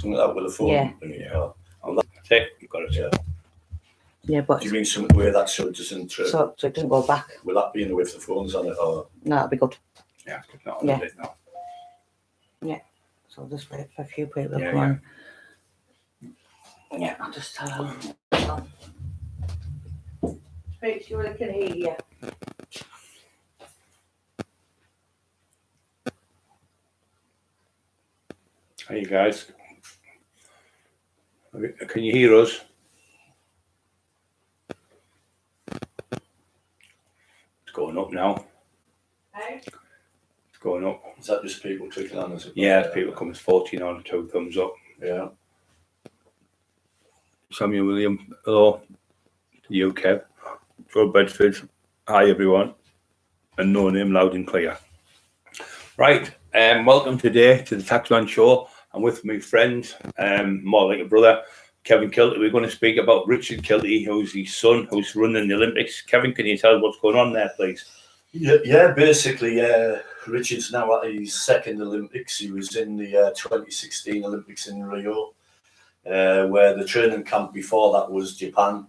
something like that with a phone. Yeah. That's it. You've got it. Yeah. Yeah, but do you mean something where that so it doesn't so it doesn't go back? Will that be in the way if the phone's on it, or no? That'd be good. Yeah, it's not on it now. Yeah. So I'll just wait for a few people to come on. Yeah, I'll just tell them. Make sure I can hear you. Hey guys, can you hear us? It's going up now. Hey? It's going up. Is that just people clicking on us? Yeah, it's people coming 14 on 2 thumbs up. Yeah. Samuel William, hello. You, Kev. Joe Bedford. Hi everyone. And no name loud and clear. Right, welcome today to the Taxman Show. I'm with my friend, more like a brother, Kevin Kilty. We're going to speak about Richard Kilty, who's his son, who's running the Olympics. Kevin, can you tell us what's going on there, please? Yeah, basically, Richard's now at his second Olympics. He was in the 2016 Olympics in Rio, where the training camp before that was Japan.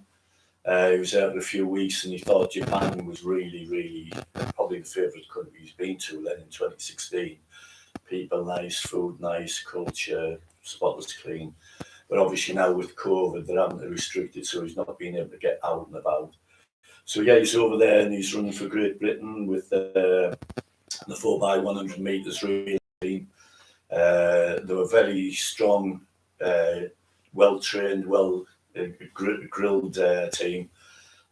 He was there for a few weeks and he thought Japan was really probably the favourite country he's been to then in 2016. People nice, food nice, culture, spotless clean. But obviously now with COVID, they're having to restrict it, so he's not being able to get out and about. So yeah, he's over there and he's running for Great Britain with the 4x100 metres relay team. They were very strong, well-trained, grilled team.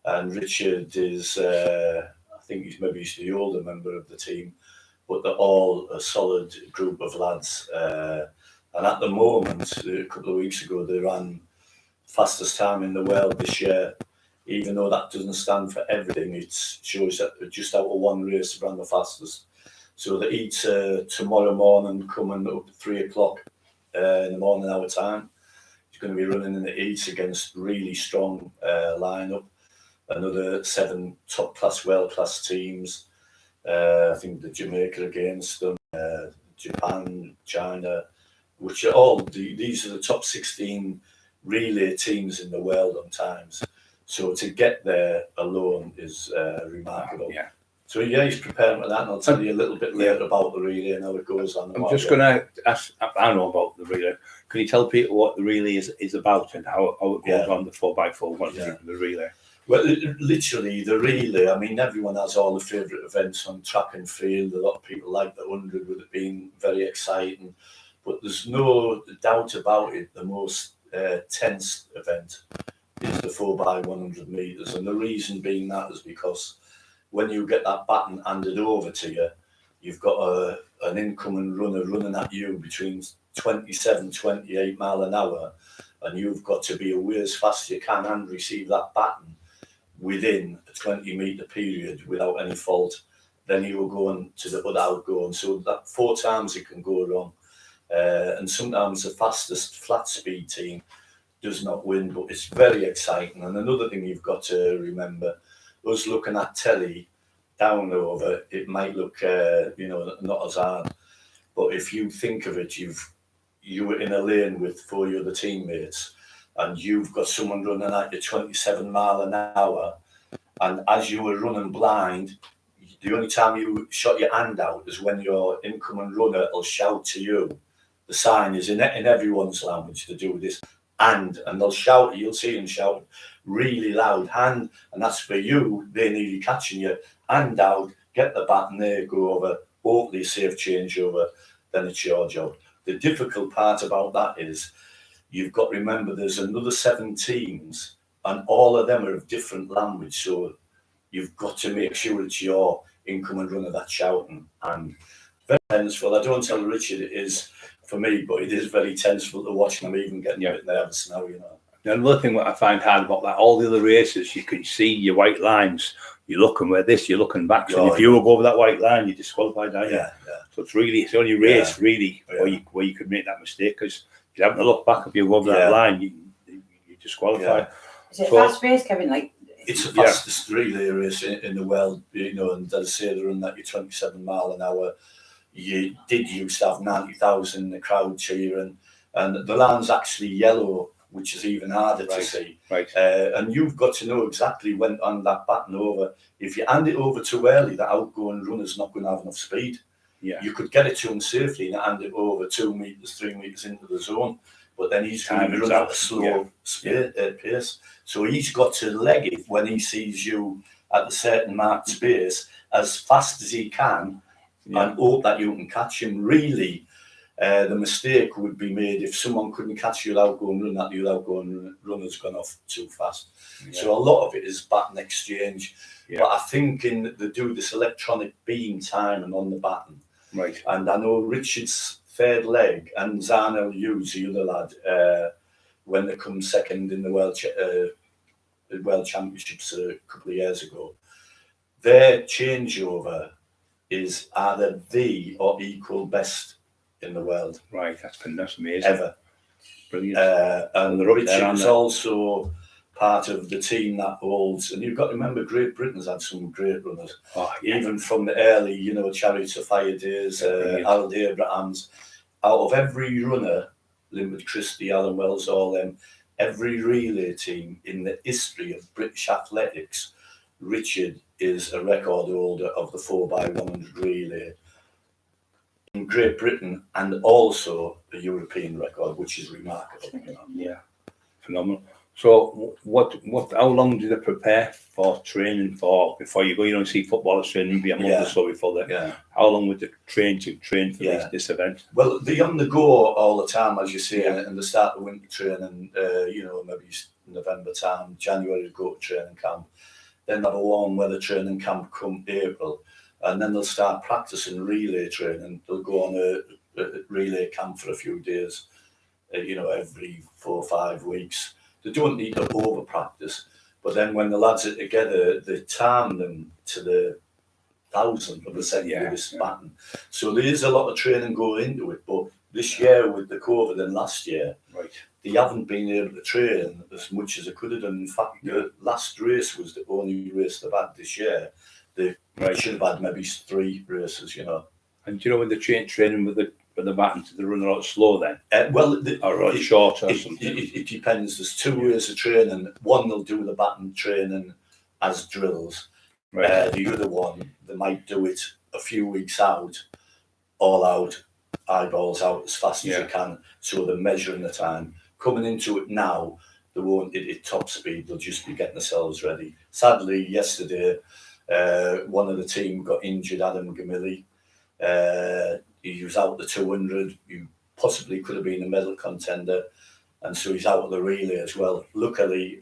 And Richard is, I think he's the older member of the team, but they're all a solid group of lads. And at the moment, a couple of weeks ago, they ran fastest time in the world this year. Even though that doesn't stand for everything, it shows that just out of one race they ran the fastest. So they eat tomorrow morning, coming up at 3 o'clock in the morning our time. He's going to be running in the heats against really strong lineup. Another 7 top-class, world-class teams. I think the Jamaica against them, Japan, China, which are all, these are the top 16 relay teams in the world on times. So to get there alone is remarkable. Yeah. So yeah, he's preparing for that, and I'll tell you a little bit later about the relay and how it goes on. I'm just going to ask, I know about the relay. Can you tell people what the relay is about and how it goes on the 4x4? What is the relay? Well, literally the relay, I mean, everyone has all the favourite events on track and field. A lot of people like the 100 with it being very exciting. But there's no doubt about it, the most tense event is the 4x100 metres. And the reason being that is because when you get that baton handed over to you, you've got an incoming runner running at you between 27, 28 mile an hour, and you've got to be away as fast as you can and receive that baton within a 20-metre period without any fault. Then you will go on to the other outgoing. So that 4 times it can go wrong. And sometimes the fastest flat speed team does not win, but it's very exciting. And another thing you've got to remember, us looking at telly down over, it might look not as hard, but if you think of it, you were in a lane with 4 other teammates and you've got someone running at you 27 mile an hour, and as you were running blind, the only time you shot your hand out is when your incoming runner will shout to you. The sign is in everyone's language to do this, and they'll shout, you'll see them shout really loud, hand, and that's for you. They're nearly catching you, hand out, get the baton there, go over, hopefully safe changeover, then it's your job. The difficult part about that is you've got to remember there's another 7 teams and all of them are of different language, so you've got to make sure it's your incoming runner that's shouting. And very tenseful. I don't tell Richard it is for me, but it is very tenseful to watch, and I'm even getting a bit nervous now, Another thing that I find hard about that, all the other races, you can see your white lines. You're looking where this, you're looking back. So if you go over that white line, you're disqualified, aren't you? Yeah. So it's the only race really where you could make that mistake, because if you happen to look back, if you go over that line, you're disqualified. Is it fast race, Kevin? Like, it's the fastest relay race in the world, and as I say, they're running at you 27 mile an hour. You did used to have 90,000 in the crowd cheering, and the line's actually yellow, which is even harder to Right. see. Right. And you've got to know exactly when to hand that baton over. If you hand it over too early, the outgoing runner's not going to have enough speed. Yeah. You could get it to him safely and hand it over 2 meters, 3 meters into the zone, but then he's going to Timing's run at out. a slow pace. So he's got to leg it when he sees you at a certain marked space as fast as he can, Yeah. and hope that you can catch him. Really, the mistake would be made if someone couldn't catch your outgoing run, that your outgoing runner's gone off too fast. Yeah. So a lot of it is baton exchange. Yeah. But I think they do this electronic beam timing on the baton. Right. And I know Richard's third leg and Zarnell Hughes, the other lad, when they come second in the World Championships a couple of years ago, their changeover is either the or equal best in the world Right. That's amazing. ever. Brilliant. And they're up there, Richard aren't is they? also part of the team that holds, and you've got to remember, Great Britain's had some great runners, Oh, yeah. even from the early, Chariots of Fire days, brilliant. Harold Abrahams. Out of every runner, Linwood Christie, Alan Wells, all them, every relay team in the history of British athletics, Richard is a record holder of the 4x100 relay in Great Britain, and also the European record, which is remarkable. Yeah. Phenomenal. So how long do they prepare for training for before you go? You don't see footballers training maybe a month or so before that. Yeah. How long would they train for Yeah. this event? Well, they're on the go all the time, as you say, Yeah. and they start the winter training, maybe November time, January to go to training camp. Then they have a warm weather training camp come April, and then they'll start practicing relay training. They'll go on a relay camp for a few days, every 4 or 5 weeks. They don't need to over practice, but then when the lads are together, they time them to the 1,000th of a second with this baton. So there is a lot of training going into it, but this year with the COVID and last year, Right. they haven't been able to train as much as they could have done. In fact, the last race was the only race they've had this year. They should have had maybe 3 races, And do you know when they're training with the baton, do they run a lot slow then? Or short or something? It depends. There's 2 ways of training. One, they'll do the baton training as drills. Right. The other one, they might do it a few weeks out, all out, eyeballs out as fast as they can, so they're measuring the time. Coming into it now, they won't hit it top speed, they'll just be getting themselves ready. Sadly, yesterday, one of the team got injured, Adam Gamilli. He was out the 200, he possibly could have been a medal contender, and so he's out of the relay as well. Luckily,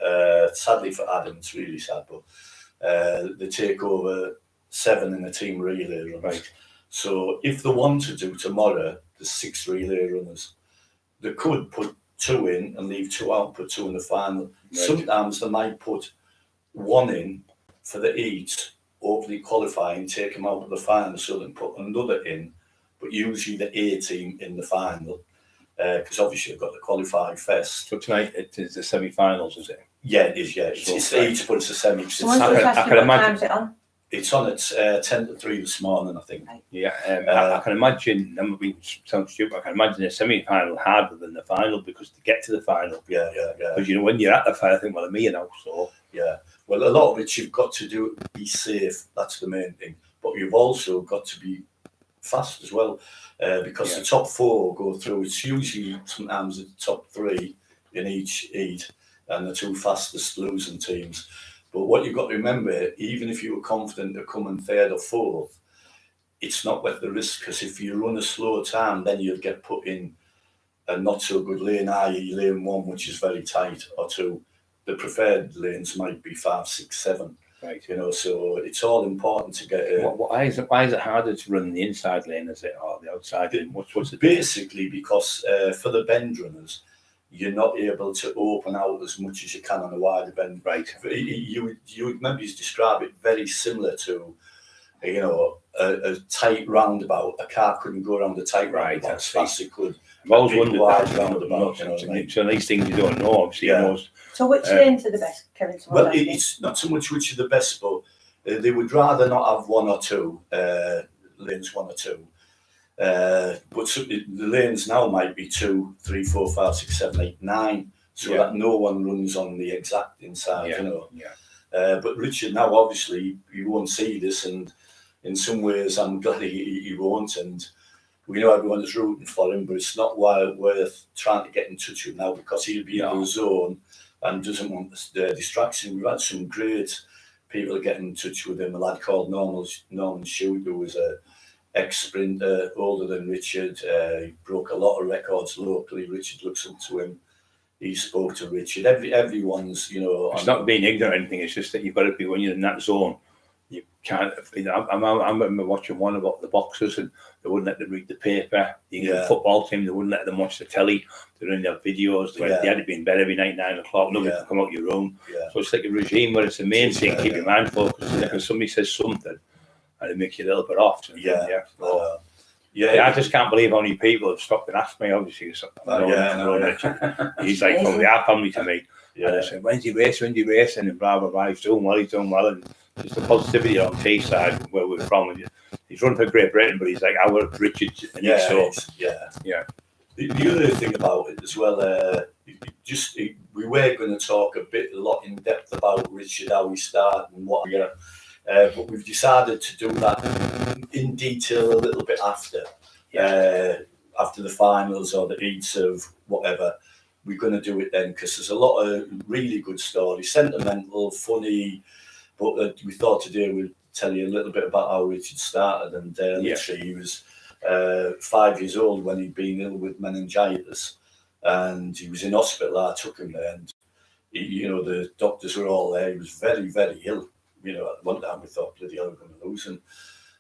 sadly for Adam, it's really sad, but they take over 7 in the team relay runners. Right. So if they want to do tomorrow, there's 6 relay runners. They could put 2 in and leave 2 out, put 2 in the final. Right. Sometimes they might put 1 in for the heat, hopefully qualify and take them out of the final, so they can put another in, but usually the A team in the final, because obviously they've got to qualify first. So tonight it is the semi-finals, is it? Yeah, it is, yeah. It's the heat, but it's a semi. So when's the I festival? can What imagine- time's it on? It's on at 10 to 3 this morning, I think. Yeah, I can imagine, I'm being sound stupid, I can imagine the semi-final harder than the final because to get to the final. Yeah. Because when you're at the final, I think, well, I'm here now, so. Yeah. Well, a lot of it you've got to do, be safe. That's the main thing. But you've also got to be fast as well, because the top 4 go through. It's usually sometimes the top 3 in each heat, and the 2 fastest losing teams. But what you've got to remember, even if you were confident of coming 3rd or 4th, it's not worth the risk, because if you run a slow time, then you'll get put in a not so good lane, i.e. lane 1, which is very tight, or 2. The preferred lanes might be 5, 6, 7. Right. So it's all important to get Why is it harder to run the inside lane, is it, or the outside lane? What's it? basically because for the bend runners, you're not able to open out as much as you can on a wider bend. Right. You would maybe describe it very similar to, a tight roundabout. A car couldn't go around a tight roundabout as fast as it could. I've always Big wondered wide that. roundabout, So these things you don't know, obviously. Yeah. Knows. So which lanes are the best, Kevin? Well, it's not so much which are the best, but they would rather not have 1 or 2 lanes, 1 or 2. But the lanes now might be 2, 3, 4, 5, 6, 7, 8, 9, so that no one runs on the exact inside, you know. But Richard now, obviously, you won't see this, and in some ways I'm glad he won't, and we know everyone is rooting for him, but it's not worth trying to get in touch with him now, because he'll be in his zone and doesn't want the distraction. We've had some great people get in touch with him. A lad called Norman Shute, who was a ex-sprinter, older than Richard. He broke a lot of records locally. Richard looks up to him. He spoke to Richard. Everyone's, you know. It's not being ignorant or anything. It's just that you've got to be, when you're in that zone, you can't. You know, I remember watching one about the boxers, and they wouldn't let them read the paper. The England football team, they wouldn't let them watch the telly. They're doing their videos. They had to be in bed every night, 9 o'clock. Nobody could come out your room. So it's like a regime where it's the main thing. Keep your mind focused. Because somebody says something, and it makes you a little bit off. I just can't believe how many people have stopped and asked me. Obviously, he's like from our family to me. And I said, when's he racing? And blah blah blah. He's doing well, and just the positivity on Teesside, where we're from. And he's run for Great Britain, but he's like our Richard. And The other thing about it as well, we were going to talk a lot in depth about Richard, how he started and what. But we've decided to do that in detail a little bit after the finals or the heats of whatever. We're going to do it then, because there's a lot of really good stories, sentimental, funny. But we thought today we'd tell you a little bit about how Richard started. And literally, he was 5 years old when he'd been ill with meningitis, and he was in hospital. I took him there, and the doctors were all there. He was very, very ill. You know, at one time we thought, bloody hell, we're going to lose him.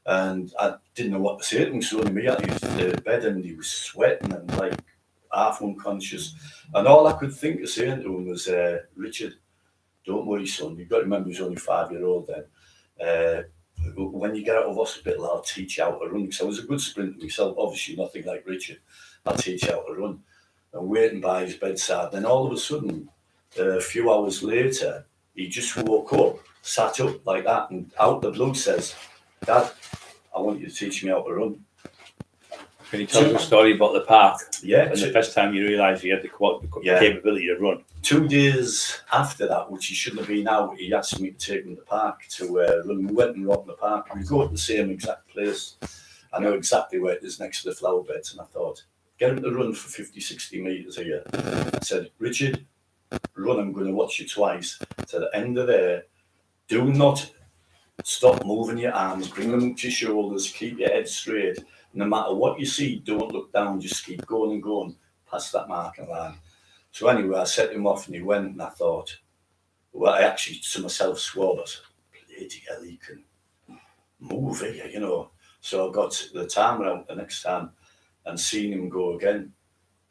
And I didn't know what to say to him. So me out of the bed, and he was sweating and like half unconscious. And all I could think of saying to him was, Richard, don't worry, son. You've got to remember he was only 5-year-old then. When you get out of hospital, I'll teach you how to run. Because I was a good sprinter myself, obviously nothing like Richard. I'll teach you how to run. And waiting by his bedside. Then all of a sudden, a few hours later, he just woke up, sat up like that, and out the blue says, Dad, I want you to teach me how to run. Can you tell us a story about the park? Yeah. And the first time you realised you had the capability to run? 2 days after that, which he shouldn't have been out, he asked me to take him to the park to run. We went and walked in the park. We go to the same exact place. I know exactly where it is, next to the flower beds. And I thought, get him to run for 50, 60 metres a year. I said, Richard, run, I'm going to watch you twice. To the end of there, do not stop moving your arms, bring them up to your shoulders, keep your head straight. No matter what you see, don't look down, just keep going and going past that marking line. So anyway, I set him off and he went, and I thought, well, I actually to myself swore, I said, bloody hell, he can move here, you know. So I got the time around the next time and seen him go again.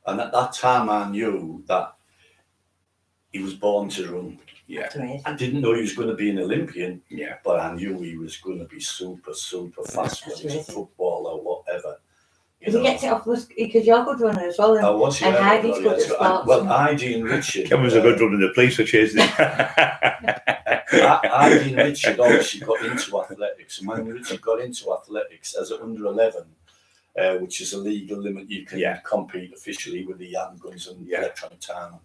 And at that time I knew that he was born to run. Yeah. I didn't know he was going to be an Olympian, but I knew he was going to be super, super fast, whether he's a footballer or whatever. Because he gets it off because you're a good runner as well. I was, and Heidi's good at sports. Well, Heidi and Richard. Kevin's a good runner in the police, which is Heidi and Richard obviously got into athletics. And when Richard got into athletics as an under 11, which is a legal limit, you can compete officially with the handguns and electronic time.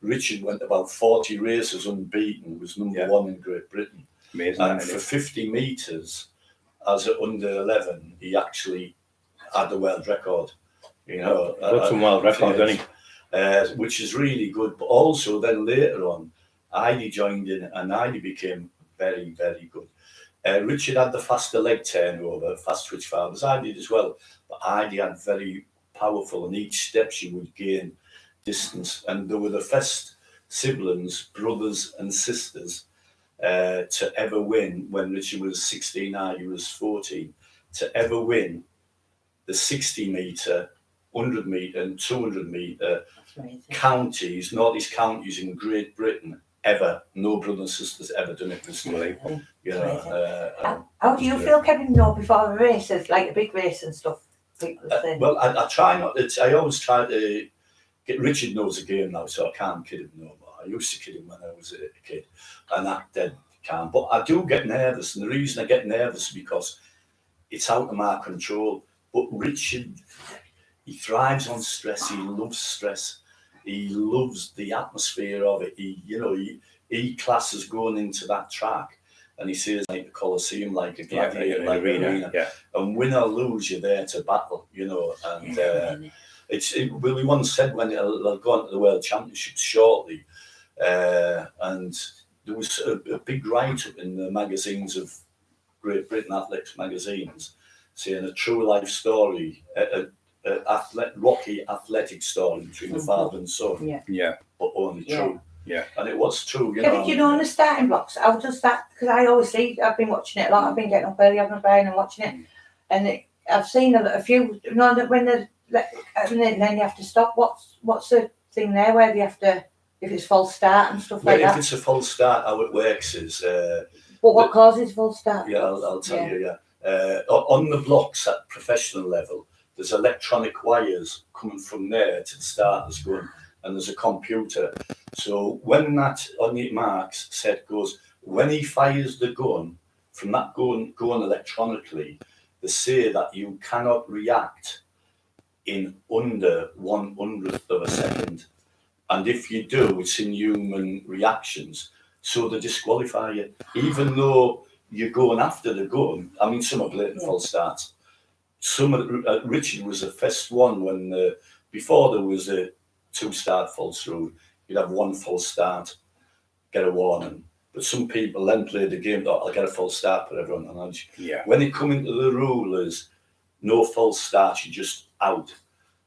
Richard went about 40 races unbeaten, was number 1 in Great Britain. Amazing. And for 50 metres, as an under 11, he actually had the world record. You know, got some world records, didn't he? Which is really good. But also then later on, Heidi joined in, and Heidi became very, very good. Richard had the faster leg turnover, fast twitch fibers. I did as well, but Heidi had very powerful, and each step she would gain distance, and they were the first siblings, brothers and sisters, to ever win. When Richard was 16, Heidi was 14, to ever win the 60 metre, 100 metre and 200 metre counties, Northeast counties in Great Britain, ever. No brothers and sisters ever done it this way. You know, how do you feel, Kevin, before a race, like a big race and stuff? Well, I try not to, I always try to get, Richard knows the game now, so I can't kid him no more. I used to kid him when I was a kid, and that dead calm. But I do get nervous, and the reason I get nervous is because it's out of my control. But Richard, he thrives on stress. He loves stress. He loves the atmosphere of it. He classes going into that track, and he says like the Colosseum, like a gladiator, like an arena. Yeah. And win or lose, you're there to battle, and well, we once said when they'll go on to the World Championships shortly, and there was a big write-up in the magazines of Great Britain, athletics magazines, saying a true life story, rocky athletic story between the father and son, but only true. Yeah. And it was true, Did you know on the starting blocks? How does that? Because I always see, I've been watching it a lot. I've been getting up early, having a brain and watching it, and I've seen a few. You know that when then you have to stop. What's the thing there where they have to, if it's false start and stuff like that? If it's a false start, how it works is. What causes false start? Yeah, I'll tell you. Yeah, on the blocks at professional level, there's electronic wires coming from there to the starter's gun, and there's a computer. So when that on your marks set goes, when he fires the gun from that gun going electronically, they say that you cannot react in under 1/100th of a second, and if you do, it's inhuman reactions. So they disqualify you, even though you're going after the gun. I mean, some are blatant false starts. Some Richard was the first one when before there was a 2-start false rule. You'd have 1 false start, get a warning. But some people then play the game. I'll get a false start for everyone on edge. Yeah. When it come into the rule is no false start, you're just out,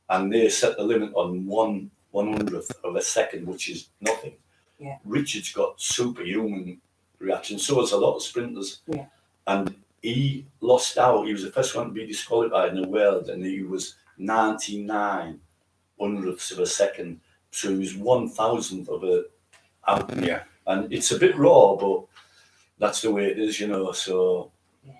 and they set the limit on 1/100th of a second, which is nothing. Yeah. Richard's got superhuman reaction. So has a lot of sprinters. Yeah. And he lost out. He was the first one to be disqualified in the world, and he was 99/100ths of a second. So he was 1,000th of a out. Yeah. And it's a bit raw, but that's the way it is, So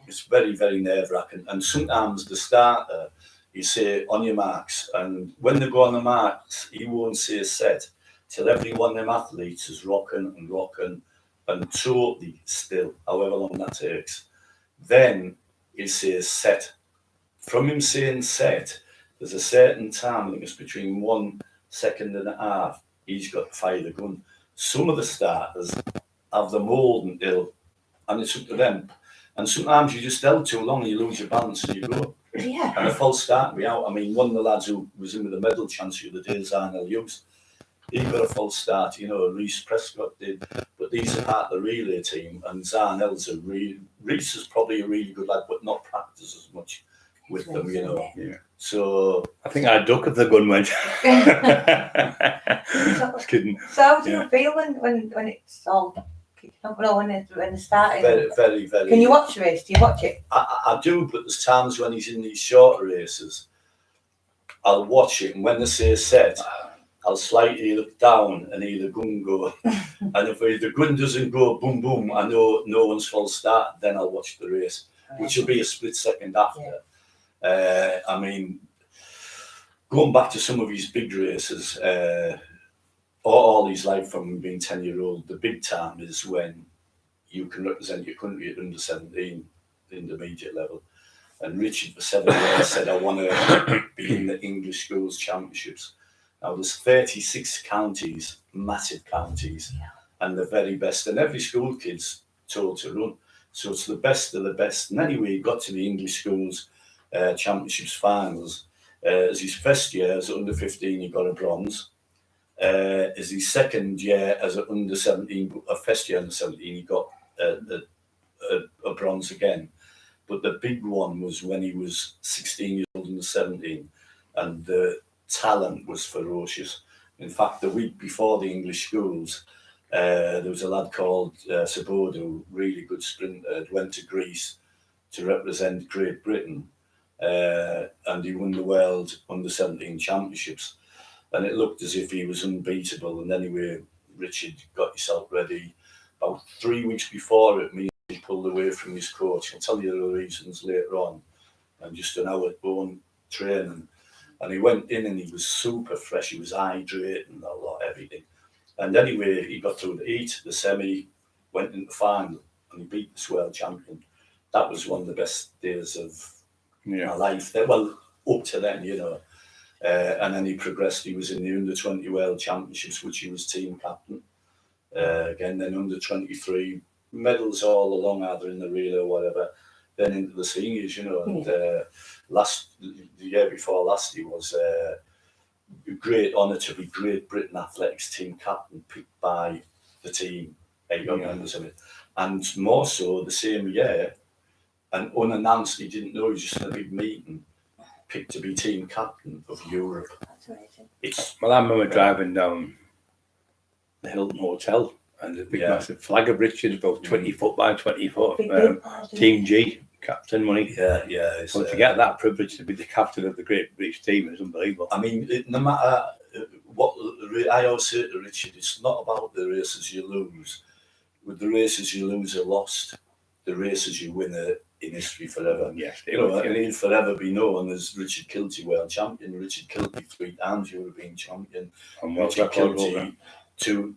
it's very, very nerve-wracking. And sometimes the starter, you say on your marks, and when they go on the marks, he won't say set till every one of them athletes is rocking and totally still, however long that takes. Then he says set. From him saying set, there's a certain time, I think it's between 1 second and a half, he's got to fire the gun. Some of the starters have them hold until, and it's up to them. And sometimes you just held too long and you lose your balance and you go. Yeah. And a false start me out. I mean, one of the lads who was in with the medal chance the other day, AJReviewsFilms, he got a false start, Reese Prescott did. But these are part of the relay team, and Zarnell's Reese is probably a really good lad, but not practice as much with them, Yeah. So I think I'd duck if the gun went. Just kidding. So how do you feel when it's all kicking up? No, when it's starting? very, very, very. Can you watch the race? Do you watch it? I do, but there's times when he's in these shorter races, I'll watch it, and when they say set, I'll slightly look down and hear the gun go. And if the gun doesn't go boom, boom, I know no one's false start, then I'll watch the race, which will be a split second after. I mean, going back to some of his big races, all his life from being 10-year-old, the big time is when you can represent your country at under 17, intermediate level. And Richard for 7 years said, I want to be in the English Schools Championships. Now there's 36 counties, massive counties, and the very best. And every school kid's told to run. So it's the best of the best. And anyway, he got to the English Schools Championships finals. As his first year as under 15, he got a bronze. As his second year as an under 17, first year under 17, he got a bronze again. But the big one was when he was 16 years old, under 17, and the talent was ferocious. In fact, the week before the English schools, there was a lad called Sabodo, really good sprinter, went to Greece to represent Great Britain, and he won the World Under 17 Championships. And it looked as if he was unbeatable. And anyway, Richard got himself ready. About 3 weeks before it, he pulled away from his coach. I'll tell you the reasons later on. And just an hour own training. And he went in and he was super fresh. He was hydrating a lot, everything. And anyway, he got through the heat, the semi, went into the final, and he beat the world champion. That was one of the best days of my life. Well, up to then, you know. And then he progressed. He was in the under-20 World Championships, which he was team captain. Again, then under-23 medals all along, either in the relay or whatever. Then into the seniors, you know. And the year before last, he was a great honour to be Great Britain Athletics team captain, picked by the team, 8 young members of it. And more so, the same year, and unannounced, he didn't know, he was just in a big meeting, picked to be team captain of Europe. That's amazing. Well, I remember driving down the Hilton Hotel, and the big massive flag of Richard, about 20 foot by 20 foot, Team G, captain money. Yeah. So to get that privilege to be the captain of the Great British team is unbelievable. I mean, no matter what, I always say to Richard, it's not about the races you lose. With the races you lose are lost. The races you win are in history forever. Yes, you know, and he'll forever be known as Richard Kilty world champion. Richard Kilty 3 times European champion. And Richard Kilty 2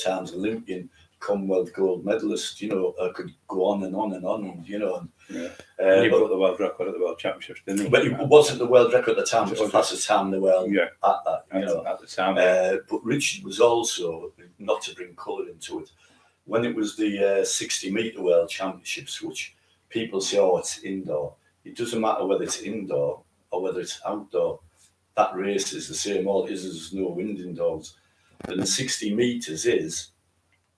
times Olympian, Commonwealth gold medalist. You know, I could go on and on and on. You know, and he broke the world record at the World Championships, didn't he? But it wasn't the world record at the time. It was the fastest time in the world at that. You know, at the time. But Richard was also, not to bring colour into it, when it was the 60-metre World Championships, which people say, oh, it's indoor. It doesn't matter whether it's indoor or whether it's outdoor. That race is the same. All it is there's no wind indoors. And the 60 metres is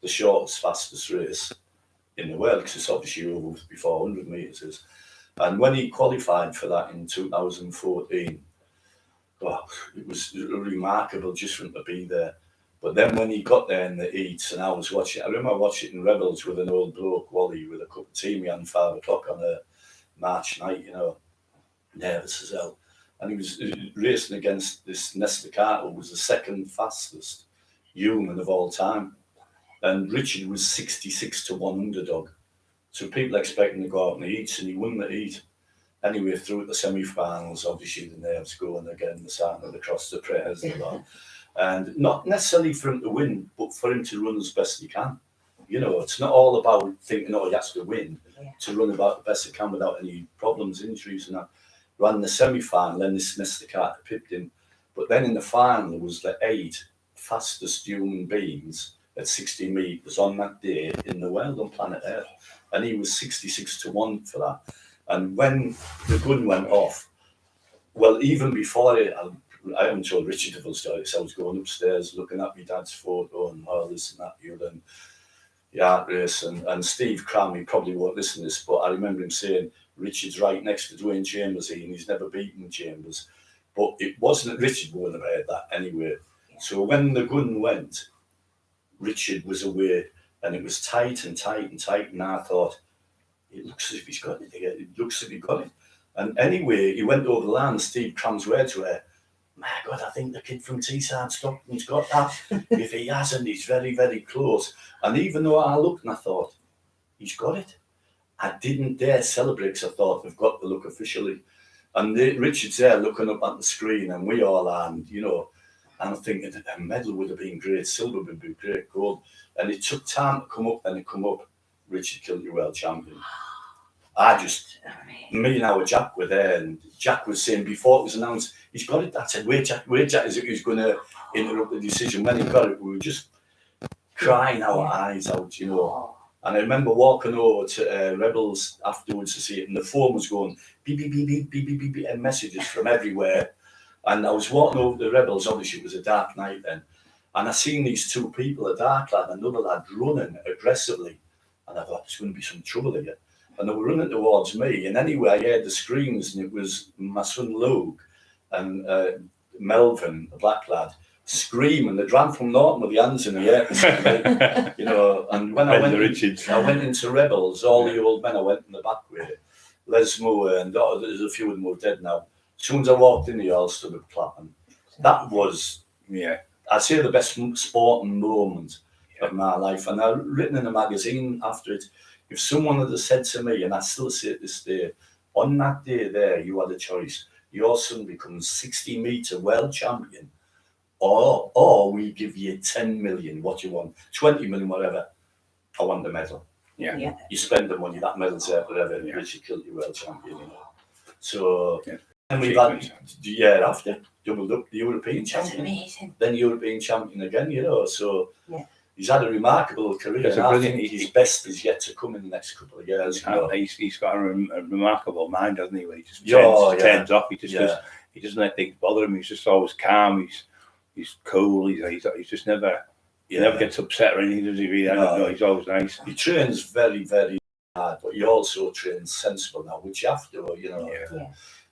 the shortest, fastest race in the world, because it's obviously over before 100 metres is. And when he qualified for that in 2014, it was remarkable just for him to be there. But then when he got there in the heats, and I was watching, I remember watching it in Rebels with an old bloke, Wally, with a cup of tea on 5 o'clock on a March night, you know, nervous as hell. And he was racing against this Nesta Carter, who was the second fastest human of all time. And Richard was 66 to 1 underdog. So people expecting to go out in the heats, and he won the heat. Anyway, through the semi-finals, obviously the nerves going again, the sign of the cross, the prayers, and all. And not necessarily for him to win, but for him to run as best he can. You know, it's not all about thinking, oh, he has to win, to run about the best he can without any problems, injuries and that. Ran the semi-final, then this Nesta Carter pipped him. But then in the final, there was the 8 fastest human beings at 60 metres on that day in the world on planet Earth. And he was 66 to 1 for that. And when the gun went off, well, even before I haven't told Richard the full story, so I was going upstairs looking at my dad's photo and all this and that, you know, and the art race, and Steve Cram, he probably won't listen to this, but I remember him saying, Richard's right next to Dwayne Chambers, and he's never beaten Chambers. But it wasn't, Richard wouldn't have heard that anyway. So when the gun went, Richard was away, and it was tight, and I thought, it looks as if he's got it again. It looks as if he got it. And anyway, he went over the line, Steve Cram's words were, my God, I think the kid from Teesside Stockton's got that. If he hasn't, he's very, very close. And even though I looked and I thought, he's got it, I didn't dare celebrate because I thought, they've got the look officially. And Richard's there looking up at the screen, and we all are, and, you know, and I'm thinking a medal would have been great, silver would be great, gold. And it took time to come up, then it come up, Richard Kilty world champion. Me and our Jack were there, and Jack was saying before it was announced, he's got it. I said, where Jack is it? He's going to interrupt the decision. When he got it, we were just crying our eyes out, you know. And I remember walking over to Rebels afterwards to see it, and the phone was going beep, beep, beep, beep, beep, beep, beep, beep, and messages from everywhere. And I was walking over to the Rebels, obviously it was a dark night then, and I seen these 2 people, a dark lad and another lad, running aggressively. And I thought, there's going to be some trouble here. And they were running towards me, and anyway, I heard the screams, and it was my son Luke and Melvin, the black lad, screaming. They ran from Norton with the hands in the air, you know. And when I went into Rebels, all the old men I went in the back with, Les Moore, and there's a few of them who are dead now. As soon as I walked in, they all stood up clapping. That was, I'd say, the best sporting moment of my life. And I've written in a magazine after it, if someone had said to me, and I still say it this day, on that day there, you had a choice. Your son becomes 60-metre world champion, or we give you 10 million, what you want, 20 million, whatever. I want the medal. You spend the money, that medal's there forever. Richard Kilty world champion, you know. So, Yeah. and we've had the year after doubled up the European That's champion, amazing. then European champion again, you know. So Yeah. he's had a remarkable career. That's And a I brilliant- think his best is yet to come in the next couple of years. You know. He's got a remarkable mind, doesn't he? When he just Yeah, turns off, he just Yeah. does. He doesn't let things bother him. He's just always calm. He's cool. He's just never. He never gets upset or anything, does he? Really? I don't know. He's always nice. He trains very, very hard, but he also trains sensible now, which you have to, you know, Yeah.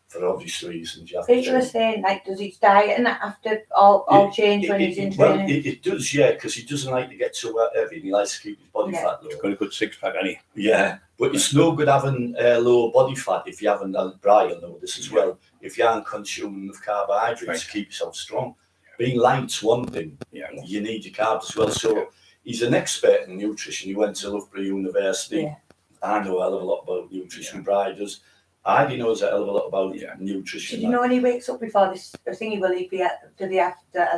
for obvious reasons. You have to People are train. saying, like, does his diet and that after all change when he's in training? Well, it does, yeah, because he doesn't like to get too heavy and he likes to keep his body Yeah. fat low. He's got a good six pack, hasn't he? Yeah, but it's no good having low body fat if you haven't, Brian know this as well, if you aren't consuming enough carbohydrates to keep yourself strong. Being light's one thing, you need your carbs as well. So he's an expert in nutrition. He went to Loughborough University. Yeah. I know a hell of a lot about nutrition. Brian does. Heidi knows a hell of a lot about nutrition. Did you know when he wakes up before this thingy, will he be are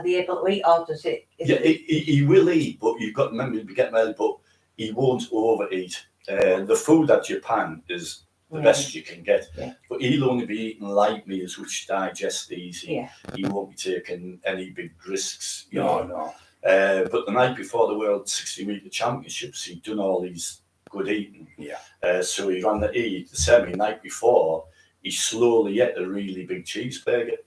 they able to eat, or does it? He will eat, but you've got to remember he'll be getting early, but he won't overeat. The food at Japan is the best you can get, but he'll only be eating light meals which digest easy. Yeah. He won't be taking any big risks. You No, know. no. But the night before the World 60-metre Championships, he'd done all his good eating. Yeah. So he ran the semi night before. He slowly ate a really big cheeseburger.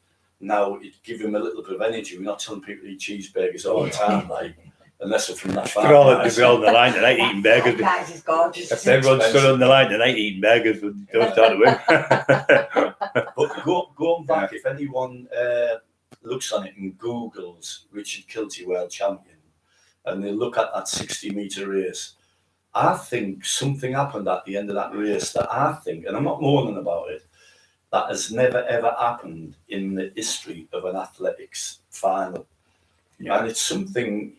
Now it give him a little bit of energy. We're not telling people to eat cheeseburgers all the time, like unless they're from that far. They're all on the line tonight eating burgers. Guys, is gorgeous. If everyone's stood on the line tonight eating burgers, don't start to win. But going back, if anyone looks on it and Googles Richard Kilty World Champion, and they look at that 60-metre race, I think something happened at the end of that race that I think, and I'm not moaning about it, that has never ever happened in the history of an athletics final. Yeah. And it's something.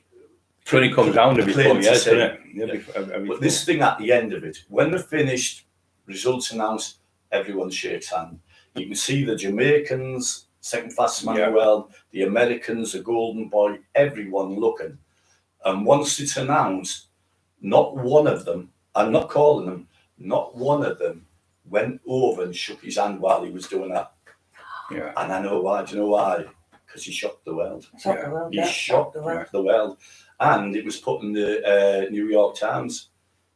It only comes down every 4 years, doesn't it? But this thing at the end of it, when they're finished, results announced, everyone shakes hand. You can see the Jamaicans, second fastest man in the world, the Americans, the Golden Boy, everyone looking. And once it's announced, not one of them, I'm not calling them, not one of them went over and shook his hand while he was doing that. Yeah. And I know why. Do you know why? Because he shocked the world. Shocked the world. He shocked the world. And it was put in the New York Times.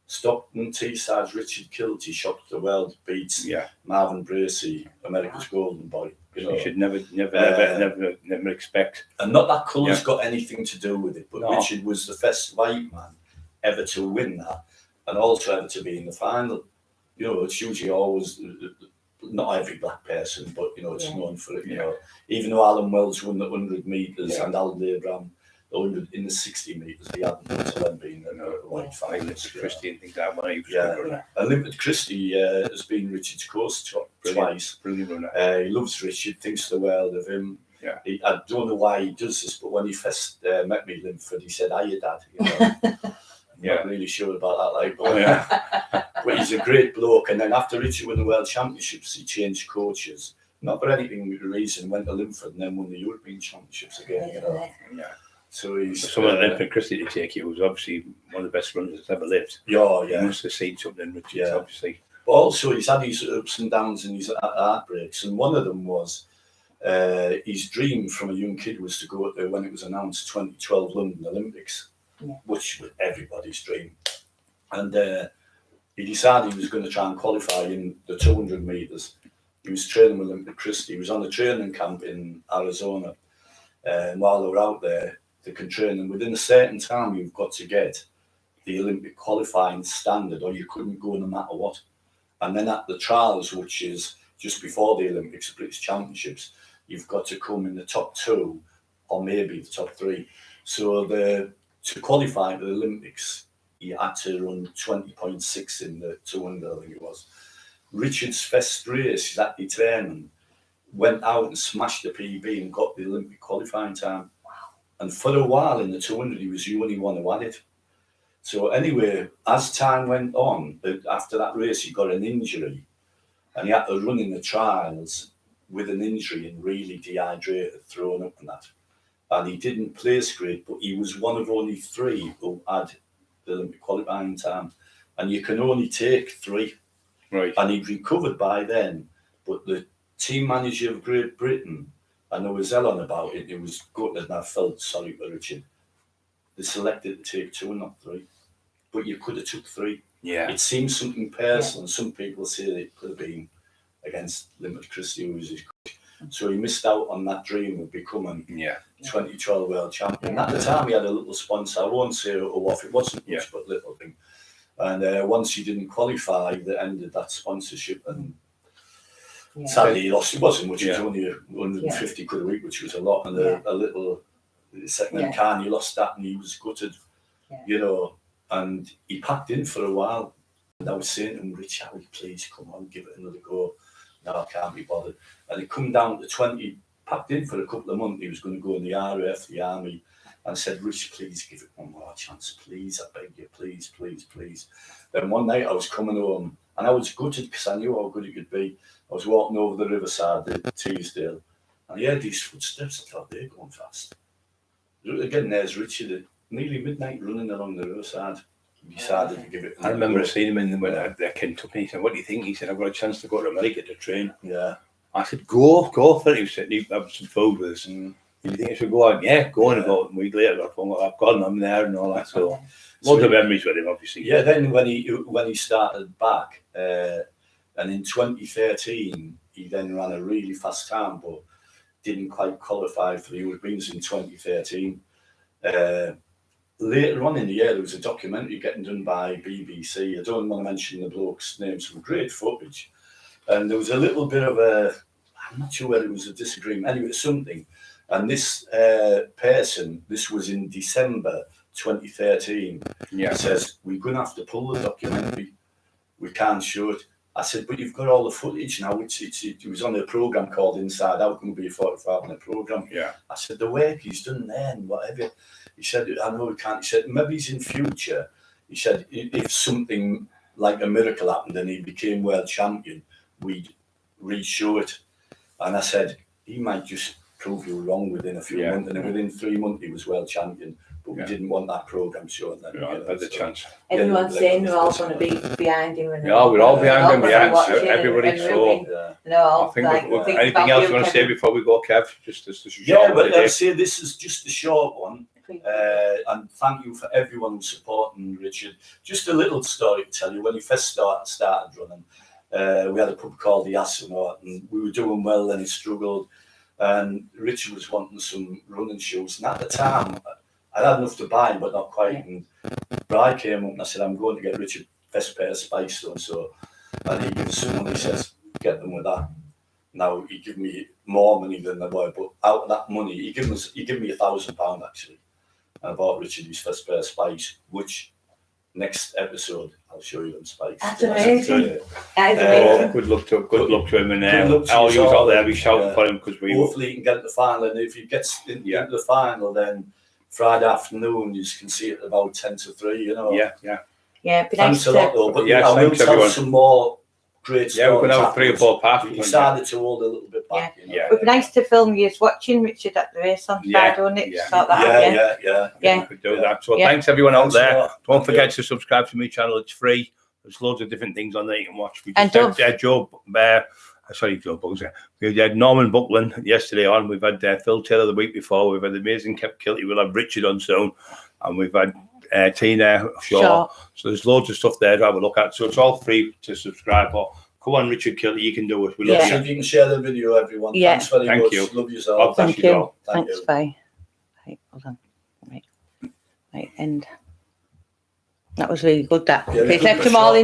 Stockton Teesside's Richard Kilty shocked the world, beats Marvin Bracey, America's Golden Boy. You know, you should never expect. And not that colour's got anything to do with it, but Richard was the first white man ever to win that, and also ever to be in the final. You know, it's usually always not every black person, but you know, it's known for it. You know, even though Alan Wells won the 100 metres and Alan Abraham the 100 in the 60 metres, he hadn't until then been a white finalist. Christie and things like that. And Limpet Christie has been Richard's coach twice. Brilliant runner. He loves Richard, thinks the world of him. Yeah. I don't know why he does this, but when he first met me, Linford, he said, "Hiya, Dad." You know, not really sure about that, like, but he's a great bloke. And then after Richard won the World Championships, he changed coaches, not for anything reason, went to Linford and then won the European Championships again. You know, so he's someone like Limpet Christie to take it was obviously one of the best runners that's ever lived. He must have seen something, Richard, obviously. But also, he's had his ups and downs and his heartbreaks, and one of them was his dream from a young kid was to go there when it was announced 2012 London Olympics, which was everybody's dream. And he decided he was going to try and qualify in the 200 metres. He was training with Limpet Christie. He was on a training camp in Arizona. And while they were out there, they can train. And within a certain time, you've got to get the Olympic qualifying standard, or you couldn't go no matter what. And then at the trials, which is just before the Olympics, the British Championships, you've got to come in the top 2 or maybe the top 3. So to qualify for the Olympics, he had to run 20.6 in the 200, I think it was. Richard's first race, he's actually training, went out and smashed the PB and got the Olympic qualifying time. Wow. And for a while in the 200, he was the only one who had it. So anyway, as time went on, after that race, he got an injury and he had to run in the trials with an injury and really dehydrated, thrown up and that. And he didn't place great, but he was one of only 3 who had the Olympic qualifying time. And you can only take 3. Right. And he'd recovered by then But the team manager of Great Britain, and there was hell on about it, it was gutted, and I felt sorry for Richard. They selected to take 2 and not 3. But you could have took 3. Yeah. It seems something personal. Some people say that it could have been against Limerick Christie, who was his coach. So he missed out on that dream of becoming 2012 world champion. At the time, he had a little sponsor. I won't say off. It wasn't much, but little thing. And once he didn't qualify, they ended that sponsorship. And sadly, he lost. It wasn't much. It was only 150 quid a week, which was a lot. And a little second-hand car, and he lost that, and he was gutted, you know. And he packed in for a while. And I was saying to him, Rich, Howie, please come on, give it another go. No, I can't be bothered. And he come down to 20, packed in for a couple of months. He was going to go in the RAF, the army, and said, Rich, please give it one more chance. Please, I beg you, please, please, please. Then one night I was coming home, and I was gutted because I knew how good it could be. I was walking over the riverside at Teesdale, and I heard these footsteps. I thought, they're going fast. Again, there's Richard at nearly midnight running along the riverside. He decided to give it I remember seeing him when the Kentucky. He said, what do you think? He said, I've got a chance to go to America to train. Yeah. I said, go for it. He said, he'd have some food with us. And you think I should go on? Yeah, go on. About a week later, I've gone, I'm there and all that. So loads of memories with him, obviously. Yeah, then when he started back, and in 2013, he then ran a really fast time, but didn't quite qualify for the Europeans in 2013. Later on in the year, there was a documentary getting done by BBC. I don't want to mention the bloke's name, some great footage. And there was a little bit of I'm not sure whether it was a disagreement, anyway, something. And this person, this was in December 2013, says, we're going to have to pull the documentary. We can't show it. I said, but you've got all the footage now. It was on a programme called Inside Out, going to be a 45-minute programme. Yeah. I said, the work he's done there and whatever. He said, I know we can't. He said, maybe he's in future. He said, if something like a miracle happened and he became world champion, we'd re-show it. And I said, he might just prove you wrong within a few months. And within 3 months, he was world champion. But we didn't want that programme showing then. Had the chance. Everyone's saying we're all going to be behind him. And we're all behind him. Everybody. So, I think anything else you want to say before we go, Kev? Just but I'd say this is just a short one. And thank you for everyone who's supporting Richard. Just a little story to tell you. When he first started running, we had a pub called the Astronaut, and we were doing well, and he struggled. And Richard was wanting some running shoes, and at the time, I had enough to buy, but not quite. And Bri came up and I said, I'm going to get Richard best pair of Spice so. And he gives some money, he says, get them with that. Now he gave me more money than the boy, but out of that money, he gave me £1,000 actually. And I bought Richard his first pair of Spice, which next episode I'll show you them Spice. That's amazing. Good luck to him, and I'll use all there. We shouting for him because we hopefully he can get to the final. And if he gets into the final, then Friday afternoon you can see it about 10 to 3. You know. Yeah. Thanks a lot though. But I will tell some more great stories. Yeah, we're going to have 3 or 4 parts. We decided to hold a little bit back. It would be nice to film you watching Richard at the race on Friday, wouldn't it? Yeah. We could do that. So thanks everyone out there. Don't forget to subscribe to my channel. It's free. There's loads of different things on there you can watch. We just had Joe Bugs. We had Norman Buckland yesterday on. We've had Phil Taylor the week before. We've had the amazing Kilty. We'll have Richard on soon. And we've had Tina Shaw. So there's loads of stuff there to have a look at. So it's all free to subscribe. But come on, Richard Kilty, you can do it. We love you. If you can share the video, everyone. Thanks very much. Thank you. Love yourself. Thank you. Thanks, bye. Right, hold on. Right, end. That was really good, that. Okay, left them all in.